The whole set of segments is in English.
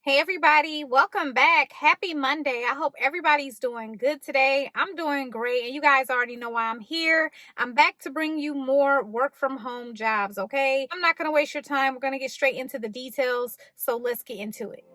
Hey everybody, welcome back. Happy Monday. I hope everybody's doing good today. I'm doing great, and you guys already know why I'm here. I'm back to bring you more work from home jobs, okay? I'm not going to waste your time. We're going to get straight into the details, so let's get into it.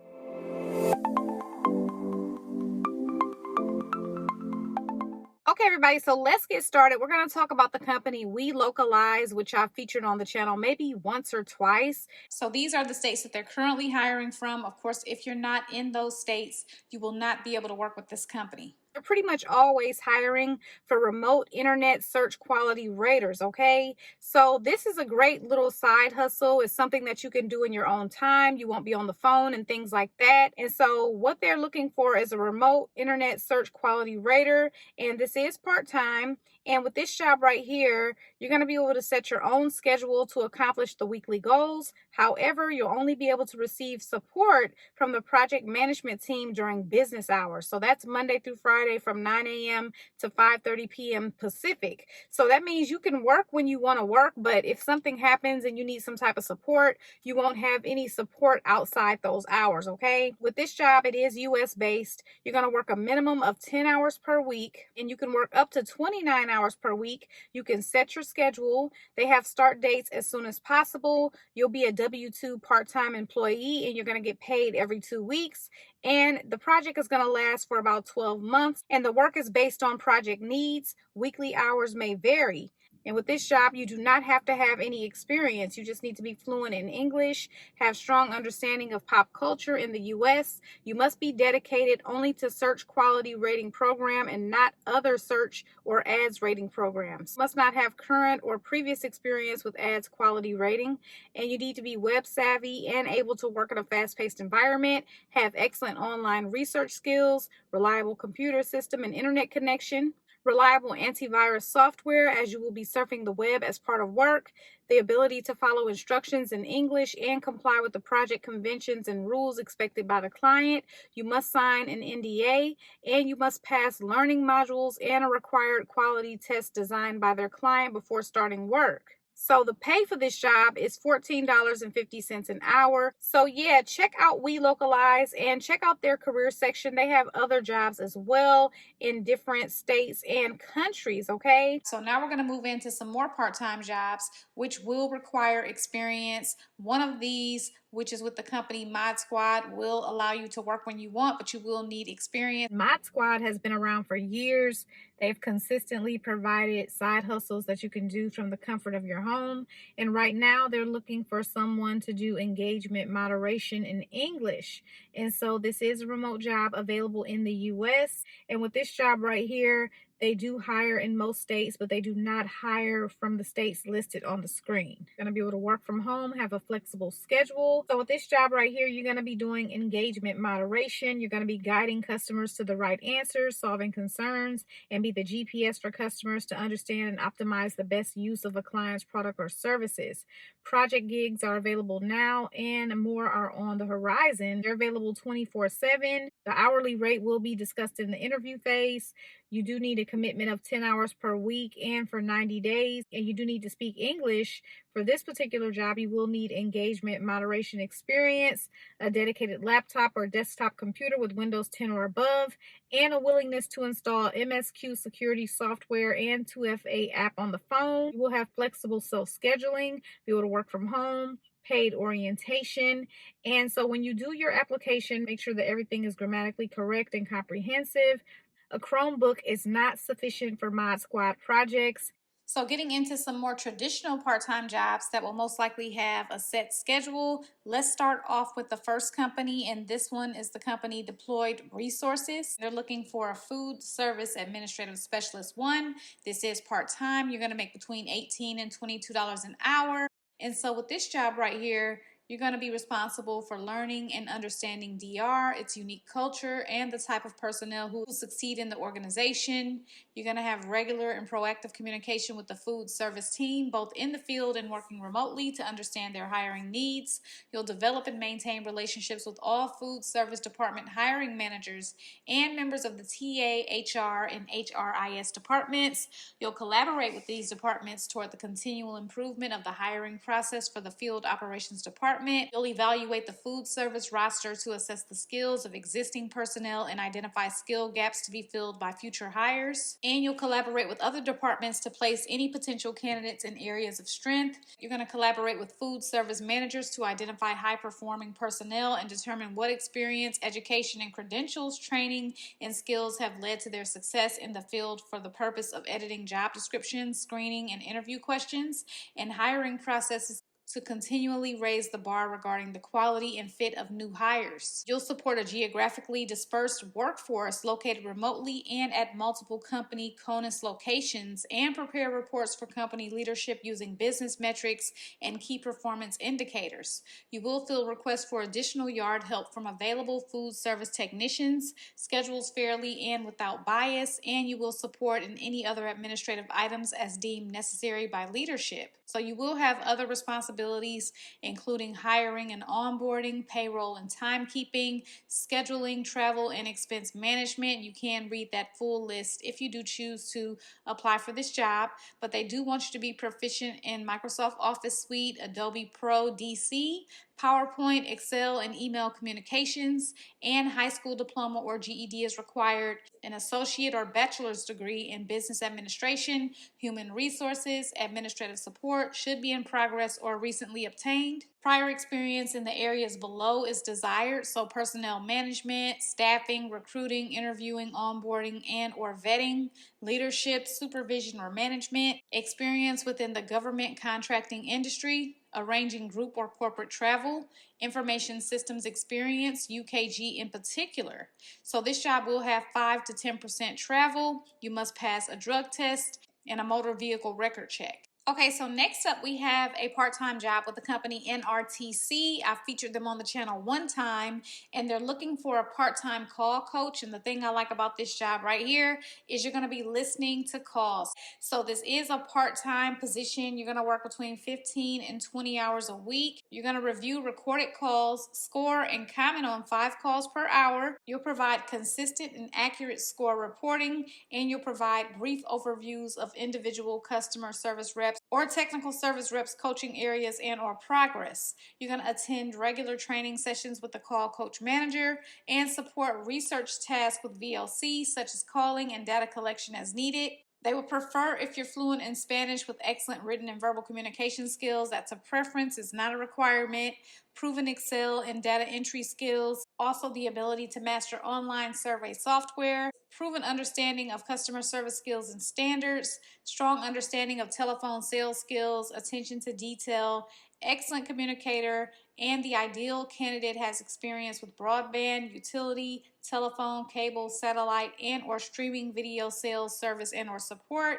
Okay, everybody, so let's get started. We're going to talk about the company We Localize, which I've featured on the channel maybe once or twice. So these are the states that they're currently hiring from. Of course, if you're not in those states, you will not be able to work with this company. They're pretty much always hiring for remote internet search quality raters, okay? So this is a great little side hustle. It's something that you can do in your own time. You won't be on the phone and things like that. And so what they're looking for is a remote internet search quality rater, and this is part-time. And with this job right here, you're going to be able to set your own schedule to accomplish the weekly goals. However, you'll only be able to receive support from the project management team during business hours. So that's Monday through Friday from 9 a.m. to 5:30 p.m. Pacific. So that means you can work when you want to work, but if something happens and you need some type of support, you won't have any support outside those hours, okay? With this job, it is US based. You're going to work a minimum of 10 hours per week, and you can work up to 29 hours per week. You can set your schedule. They have start dates as soon as possible. You'll be a W-2 part-time employee, and you're going to get paid every 2 weeks. And the project is going to last for about 12 months, and the work is based on project needs. Weekly hours may vary. And with this job, you do not have to have any experience. You just need to be fluent in English, have strong understanding of pop culture in the US. You must be dedicated only to search quality rating program and not other search or ads rating programs. You must not have current or previous experience with ads quality rating. And you need to be web savvy and able to work in a fast-paced environment, have excellent online research skills, reliable computer system and internet connection, reliable antivirus software as you will be surfing the web as part of work, the ability to follow instructions in English and comply with the project conventions and rules expected by the client. You must sign an NDA, and you must pass learning modules and a required quality test designed by their client before starting work. So the pay for this job is $14.50 an hour. So yeah, check out We Localize and check out their career section. They have other jobs as well in different states and countries, okay? So now we're going to move into some more part-time jobs, which will require experience. One of these, which is with the company Mod Squad, will allow you to work when you want, but you will need experience. Mod Squad has been around for years. They've consistently provided side hustles that you can do from the comfort of your home. And right now they're looking for someone to do engagement moderation in English. And so this is a remote job available in the US. And with this job right here, they do hire in most states, but they do not hire from the states listed on the screen. You're going to be able to work from home, have a flexible schedule. So with this job right here, you're going to be doing engagement moderation. You're going to be guiding customers to the right answers, solving concerns, and be the GPS for customers to understand and optimize the best use of a client's product or services. Project gigs are available now, and more are on the horizon. They're available 24/7. The hourly rate will be discussed in the interview phase. You do need a commitment of 10 hours per week and for 90 days, and you do need to speak English. For this particular job, you will need engagement moderation experience, a dedicated laptop or desktop computer with Windows 10 or above, and a willingness to install MSQ security software and 2FA app on the phone. You will have flexible self-scheduling, be able to work from home, paid orientation. And so when you do your application, make sure that everything is grammatically correct and comprehensive. A Chromebook is not sufficient for Mod Squad projects. So getting into some more traditional part-time jobs that will most likely have a set schedule, let's start off with the first company, and this one is the company Deployed Resources. They're looking for a food service administrative specialist 1. This is part-time. You're going to make between $18 and $22 an hour. And so with this job right here, you're going to be responsible for learning and understanding DR, its unique culture, and the type of personnel who will succeed in the organization. You're going to have regular and proactive communication with the food service team, both in the field and working remotely to understand their hiring needs. You'll develop and maintain relationships with all food service department hiring managers and members of the TA, HR, and HRIS departments. You'll collaborate with these departments toward the continual improvement of the hiring process for the field operations department. department. You'll evaluate the food service roster to assess the skills of existing personnel and identify skill gaps to be filled by future hires. And you'll collaborate with other departments to place any potential candidates in areas of strength. You're going to collaborate with food service managers to identify high-performing personnel and determine what experience, education, and credentials, training, and skills have led to their success in the field for the purpose of editing job descriptions, screening, and interview questions, and hiring processes to continually raise the bar regarding the quality and fit of new hires. You'll support a geographically dispersed workforce located remotely and at multiple company CONUS locations, and prepare reports for company leadership using business metrics and key performance indicators. You will fill requests for additional yard help from available food service technicians, schedules fairly and without bias, and you will support in any other administrative items as deemed necessary by leadership. So you will have other responsibilities, including hiring and onboarding, payroll and timekeeping, scheduling, travel and expense management. You can read that full list if you do choose to apply for this job, but they do want you to be proficient in Microsoft Office Suite, Adobe Pro DC, PowerPoint, Excel, and email communications, and high school diploma or GED is required. An associate or bachelor's degree in business administration, human resources, administrative support should be in progress or recently obtained. Prior experience in the areas below is desired, so personnel management, staffing, recruiting, interviewing, onboarding, and or vetting, leadership, supervision, or management, experience within the government contracting industry, arranging group or corporate travel, information systems experience, UKG in particular. So this job will have 5 to 10% travel. You must pass a drug test and a motor vehicle record check. Okay, so next up we have a part-time job with the company NRTC. I featured them on the channel one time, and they're looking for a part-time call coach. And the thing I like about this job right here is you're going to be listening to calls. So this is a part-time position. You're going to work between 15 and 20 hours a week. You're going to review recorded calls, score and comment on 5 calls per hour. You'll provide consistent and accurate score reporting, and you'll provide brief overviews of individual customer service reps or technical service reps coaching areas and or progress. You're going to attend regular training sessions with the call coach manager and support research tasks with VLC such as calling and data collection as needed. They would prefer if you're fluent in Spanish with excellent written and verbal communication skills. That's a preference, it's not a requirement. Proven Excel and data entry skills. Also the ability to master online survey software. Proven understanding of customer service skills and standards. Strong understanding of telephone sales skills. Attention to detail. Excellent communicator, and the ideal candidate has experience with broadband, utility, telephone, cable, satellite, and or streaming video sales, service, and or support.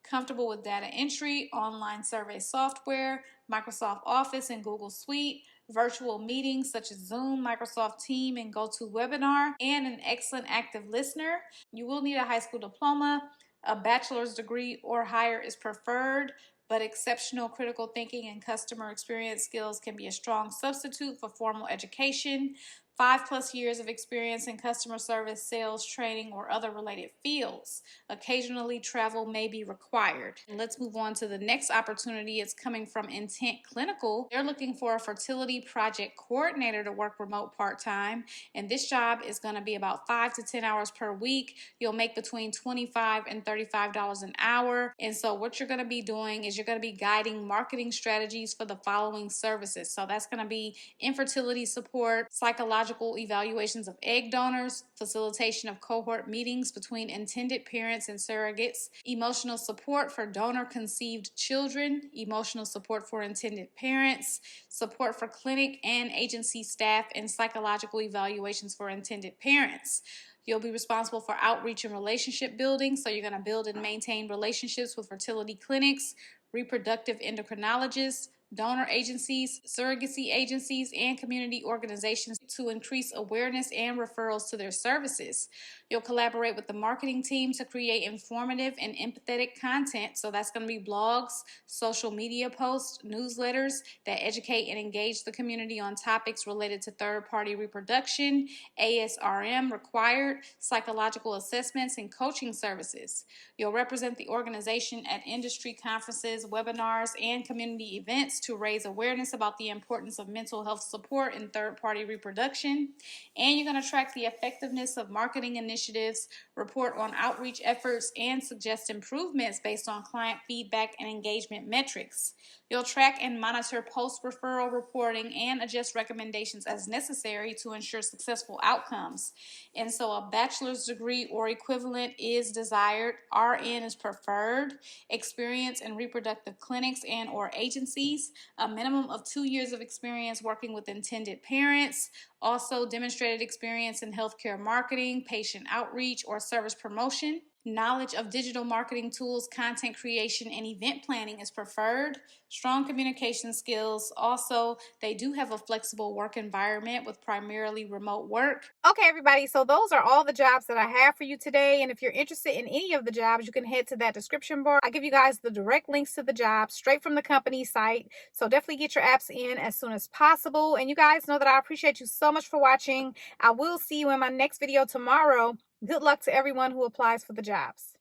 Comfortable with data entry, online survey software, Microsoft Office and Google Suite, virtual meetings such as Zoom, Microsoft Teams, and GoToWebinar, and an excellent active listener. You will need a high school diploma. A bachelor's degree or higher is preferred, but exceptional critical thinking and customer experience skills can be a strong substitute for formal education. 5+ years of experience in customer service, sales, training, or other related fields. Occasionally, travel may be required. Let's move on to the next opportunity. It's coming from Intent Clinical. They're looking for a fertility project coordinator to work remote part-time, and this job is going to be about 5 to 10 hours per week. You'll make between $25 and $35 an hour, and so what you're going to be doing is you're going to be guiding marketing strategies for the following services. So that's going to be infertility support, psychological evaluations of egg donors, facilitation of cohort meetings between intended parents and surrogates, emotional support for donor-conceived children, emotional support for intended parents, support for clinic and agency staff, and psychological evaluations for intended parents. You'll be responsible for outreach and relationship building, so you're going to build and maintain relationships with fertility clinics, reproductive endocrinologists, donor agencies, surrogacy agencies, and community organizations to increase awareness and referrals to their services. You'll collaborate with the marketing team to create informative and empathetic content. So that's going to be blogs, social media posts, newsletters that educate and engage the community on topics related to third-party reproduction, ASRM required, psychological assessments, and coaching services. You'll represent the organization at industry conferences, webinars, and community events to raise awareness about the importance of mental health support in third-party reproduction. And you're going to track the effectiveness of marketing initiatives, report on outreach efforts, and suggest improvements based on client feedback and engagement metrics. You'll track and monitor post-referral reporting and adjust recommendations as necessary to ensure successful outcomes. And so a bachelor's degree or equivalent is desired. RN is preferred. Experience in reproductive clinics and or agencies. A minimum of 2 years of experience working with intended parents. Also, demonstrated experience in healthcare marketing, patient outreach, or service promotion. Knowledge of digital marketing tools, content creation, and event planning is preferred. Strong communication skills. Also, they do have a flexible work environment with primarily remote work. Okay, everybody, so those are all the jobs that I have for you today. And if you're interested in any of the jobs, you can head to that description bar. I'll give you guys the direct links to the jobs straight from the company site. So definitely get your apps in as soon as possible. And you guys know that I appreciate you so much for watching. I will see you in my next video tomorrow. Good luck to everyone who applies for the jobs.